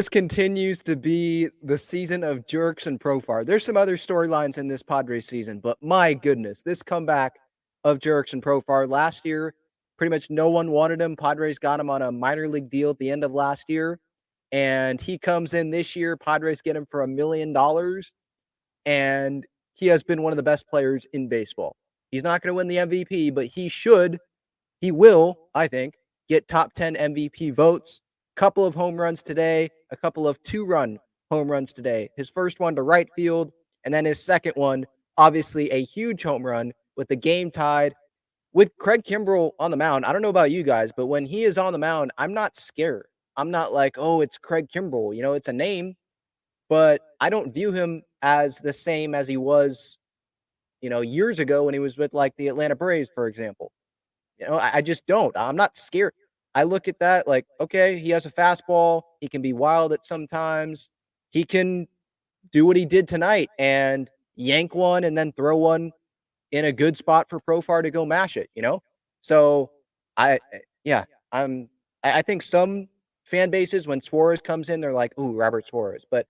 This continues to be the season of Jurickson Profar. There's some other storylines in this Padres season, but my goodness, this comeback of Jurickson Profar last year, pretty much no one wanted him. Padres got him on a minor league deal at the end of last year, and he comes in this year. Padres get him for $1 million, and he has been one of the best players in baseball. He's not going to win the MVP, but he will, I think, get top 10 MVP votes. Couple of home runs today, a couple of 2-run home runs today. His first one to right field, and then his second one, obviously a huge home run with the game tied with Craig Kimbrell on the mound. I don't know about you guys, but when he is on the mound, I'm not scared. I'm not like, oh, it's Craig Kimbrell. It's a name, but I don't view him as the same as he was, years ago when he was with like the Atlanta Braves, for example. I just don't. I'm not scared. I look at that like, okay, he has a fastball. He can be wild at sometimes. He can do what he did tonight and yank one and then throw one in a good spot for Profar to go mash it. So yeah, I think some fan bases, when Suarez comes in, they're like, ooh, Robert Suarez. But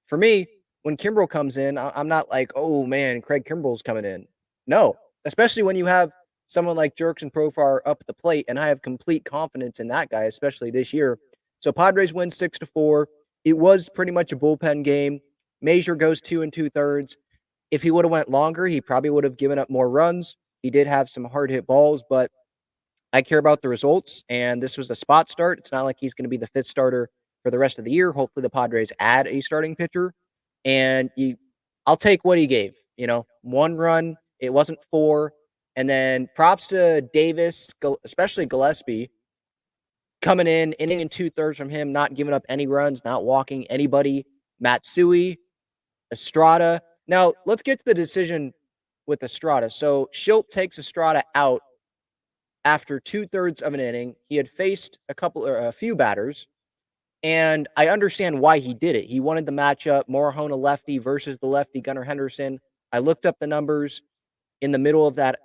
for me, when Kimbrell comes in, I'm not like, oh man, Craig Kimbrell's coming in. No, especially when you have someone like Jurickson Profar up at the plate, and I have complete confidence in that guy, especially this year. So Padres win 6-4. It was pretty much a bullpen game. Major goes 2 2/3. If he would have went longer, he probably would have given up more runs. He did have some hard hit balls, but I care about the results, and this was a spot start. It's not like he's going to be the fifth starter for the rest of the year. Hopefully, the Padres add a starting pitcher, and I'll take what he gave. 1 run. It wasn't 4. And then props to Davis, especially Gillespie, coming in, inning and 2/3 from him, not giving up any runs, not walking anybody. Matsui, Estrada. Now, let's get to the decision with Estrada. So Schilt takes Estrada out after 2/3 of an inning. He had faced a few batters, and I understand why he did it. He wanted the matchup, Morahona lefty versus the lefty Gunnar Henderson. I looked up the numbers in the middle of that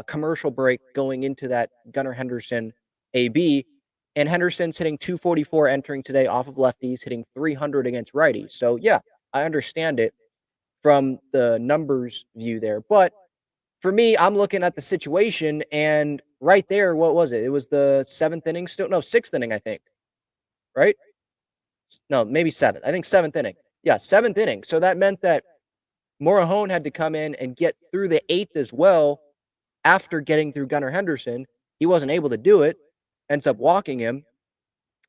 commercial break going into that Gunnar Henderson AB, and Henderson's hitting 244 entering today off of lefties, hitting 300 against righties. So yeah, I understand it from the numbers view there, but for me, I'm looking at the situation, and right there, what was it? It was the sixth inning, I think, right? No, maybe seventh. I think seventh inning. Yeah, seventh inning. So that meant that Morahone had to come in and get through the eighth as well after getting through Gunnar Henderson. He wasn't able to do it, ends up walking him.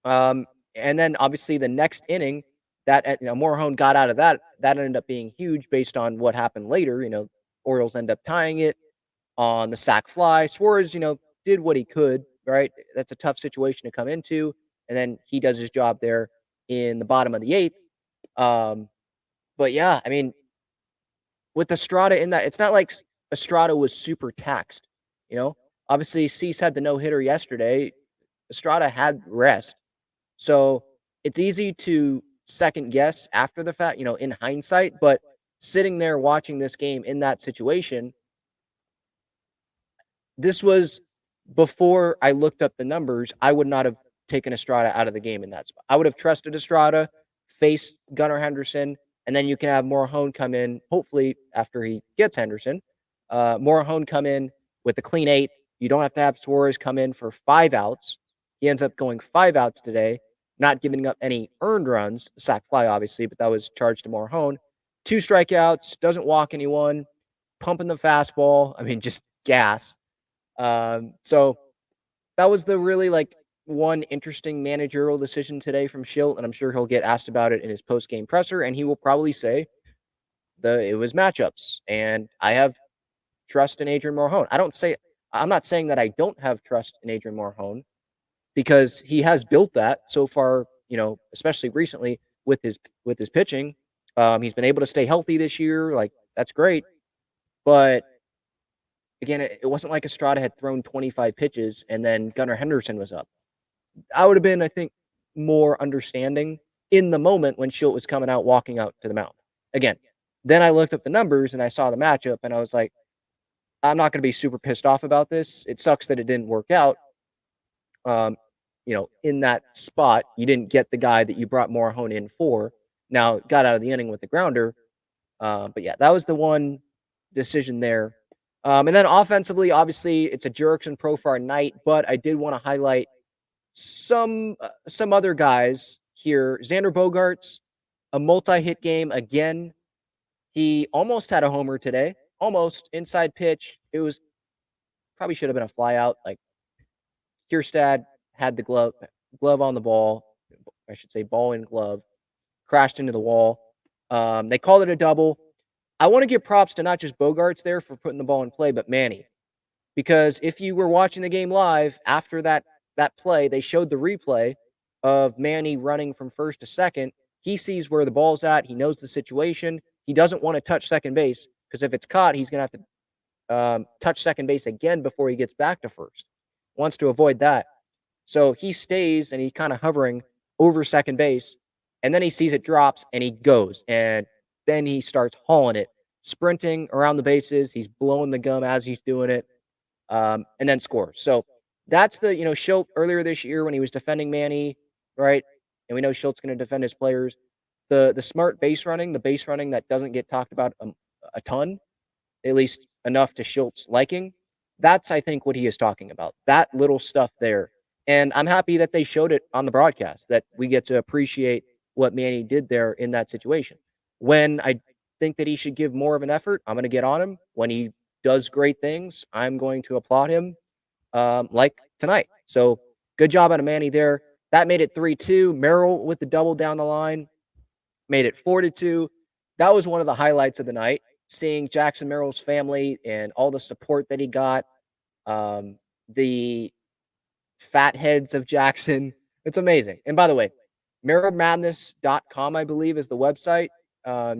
And then obviously the next inning, that Morahone got out of that. That ended up being huge based on what happened later. Orioles end up tying it on the sac fly. Suarez, did what he could, right? That's a tough situation to come into. And then he does his job there in the bottom of the eighth. But yeah, I mean, with Estrada in that, it's not like Estrada was super taxed. Obviously Cease had the no-hitter yesterday. Estrada had rest. So it's easy to second guess after the fact, in hindsight, but sitting there watching this game in that situation, this was before I looked up the numbers. I would not have taken Estrada out of the game in that spot. I would have trusted Estrada, face Gunnar Henderson, and then you can have Morahone come in, hopefully after he gets Henderson. Morahone come in with a clean eighth. You don't have to have Suarez come in for 5 outs. He ends up going 5 outs today, not giving up any earned runs. The sac fly, obviously, but that was charged to Morahone. 2 strikeouts, doesn't walk anyone, pumping the fastball. I mean, just gas. So that was the really one interesting managerial decision today from Schilt, and I'm sure he'll get asked about it in his post-game presser, and he will probably say it was matchups, and I have trust in Adrian Morahone. I'm not saying that I don't have trust in Adrian Morahone, because he has built that so far, especially recently with his pitching. He's been able to stay healthy this year. That's great. But again, it wasn't like Estrada had thrown 25 pitches and then Gunnar Henderson was up. I would have been, I think, more understanding in the moment when Schilt was coming out, walking out to the mound. Again, then I looked up the numbers and I saw the matchup and I was like, I'm not going to be super pissed off about this. It sucks that it didn't work out. in that spot, you didn't get the guy that you brought Morahone in for. Now, got out of the inning with the grounder. But yeah, that was the one decision there. And then offensively, obviously, it's a Jurickson Profar night, but I did want to highlight some other guys here. Xander Bogaerts, a multi-hit game again. He almost had a homer today, almost inside pitch. It was probably should have been a fly out. Like Kierstad had the glove on the ball. I should say ball in glove, crashed into the wall. They called it a double. I want to give props to not just Bogaerts there for putting the ball in play, but Manny. Because if you were watching the game live after that play, they showed the replay of Manny running from first to second. He sees where the ball's at. He knows the situation. He doesn't want to touch second base because if it's caught, he's going to have to touch second base again before he gets back to first. Wants to avoid that. So he stays and he's kind of hovering over second base. And then he sees it drops and he goes. And then he starts hauling it, sprinting around the bases. He's blowing the gum as he's doing it, and then scores. So that's the, Schultz earlier this year when he was defending Manny, right? And we know Schultz going to defend his players. The smart base running, the base running that doesn't get talked about a ton, at least enough to Schultz liking. That's, I think, what he is talking about. That little stuff there. And I'm happy that they showed it on the broadcast, that we get to appreciate what Manny did there in that situation. When I think that he should give more of an effort, I'm going to get on him. When he does great things, I'm going to applaud him, like tonight. So good job out of Manny there. That made it 3-2. Merrill with the double down the line made it 4-2. That was one of the highlights of the night, seeing Jackson Merrill's family and all the support that he got. The fat heads of Jackson. It's amazing. And by the way, merrillmadness.com, I believe, is the website.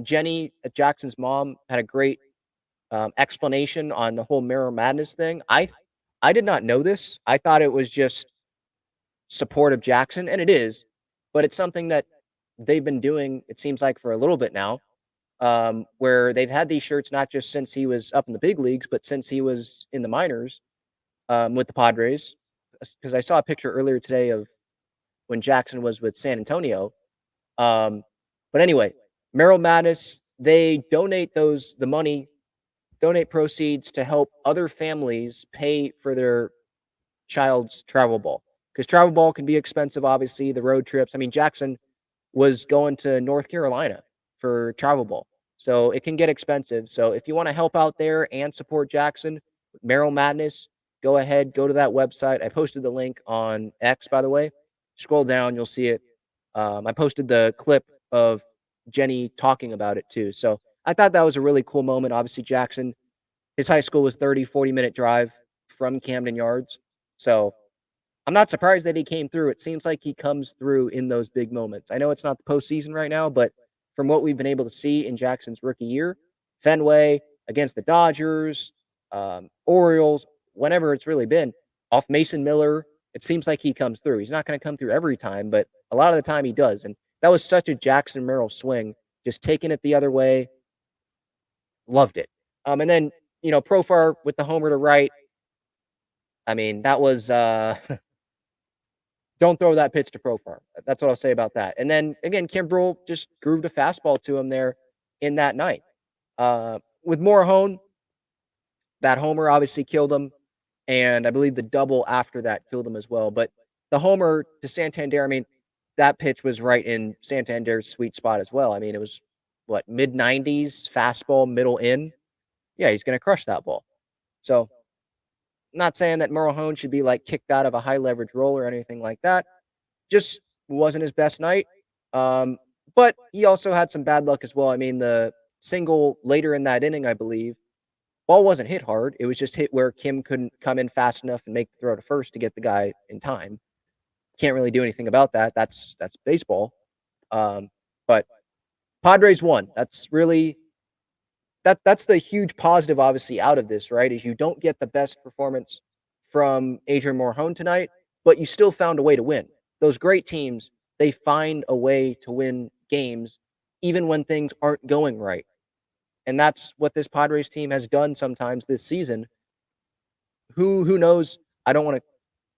Jenny, Jackson's mom, had a great explanation on the whole Merrill Madness thing. I did not know this. I thought it was just support of Jackson, and it is, but it's something that they've been doing, it seems like, for a little bit now, where they've had these shirts not just since he was up in the big leagues, but since he was in the minors with the Padres. Because I saw a picture earlier today of when Jackson was with San Antonio. But anyway, Merrill Madness, they donate donate proceeds to help other families pay for their child's travel ball. Because travel ball can be expensive, obviously, the road trips. I mean, Jackson was going to North Carolina for travel ball. So it can get expensive. So if you want to help out there and support Jackson, Merrill Madness, go ahead, go to that website. I posted the link on X, by the way. Scroll down, you'll see it. I posted the clip of Jenny talking about it too. So I thought that was a really cool moment. Obviously, Jackson, his high school was 40-minute drive from Camden Yards. So I'm not surprised that he came through. It seems like he comes through in those big moments. I know it's not the postseason right now, but from what we've been able to see in Jackson's rookie year, Fenway, against the Dodgers, Orioles, whenever it's really been, off Mason Miller, it seems like he comes through. He's not going to come through every time, but a lot of the time he does. And that was such a Jackson Merrill swing, just taking it the other way. Loved it. And then, Profar with the homer to right. I mean, that was don't throw that pitch to Profar. That's what I'll say about that. And then again, Kimbrel just grooved a fastball to him there in that night. With Morahone, that homer obviously killed him, and I believe the double after that killed him as well. But the homer to Santander, I mean, that pitch was right in Santander's sweet spot as well. I mean, it was what, mid-90s fastball, middle in. Yeah, he's going to crush that ball. So, not saying that Morahone should be like kicked out of a high leverage role or anything like that. Just wasn't his best night. But he also had some bad luck as well. I mean, the single later in that inning, I believe, ball wasn't hit hard. It was just hit where Kim couldn't come in fast enough and make the throw to first to get the guy in time. Can't really do anything about that. That's baseball. But Padres won. That's really that's the huge positive, obviously, out of this, right? Is you don't get the best performance from Adrian Morahone tonight, but you still found a way to win. Those great teams, they find a way to win games even when things aren't going right. And that's what this Padres team has done sometimes this season. Who knows? I don't want to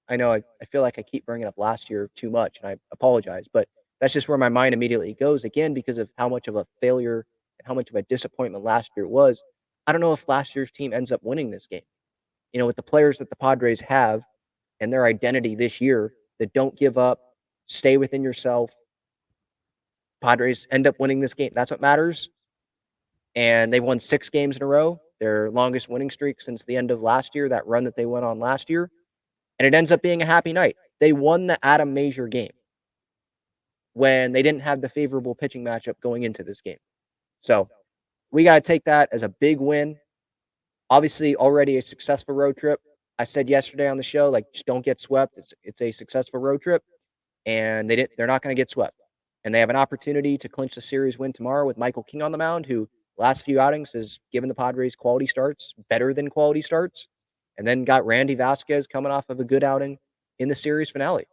I know I feel like I keep bringing up last year too much, and I apologize, but that's just where my mind immediately goes again because of how much of a failure and how much of a disappointment last year was. I don't know if last year's team ends up winning this game. With the players that the Padres have and their identity this year that don't give up, stay within yourself. Padres end up winning this game. That's what matters. And they've won 6 games in a row, their longest winning streak since the end of last year, that run that they went on last year. And it ends up being a happy night. They won the Adam Major game when they didn't have the favorable pitching matchup going into this game. So we got to take that as a big win. Obviously, already a successful road trip. I said yesterday on the show, like, just don't get swept. It's a successful road trip, and they're not going to get swept. And they have an opportunity to clinch the series win tomorrow with Michael King on the mound, who last few outings has given the Padres quality starts, better than quality starts, and then got Randy Vasquez coming off of a good outing in the series finale.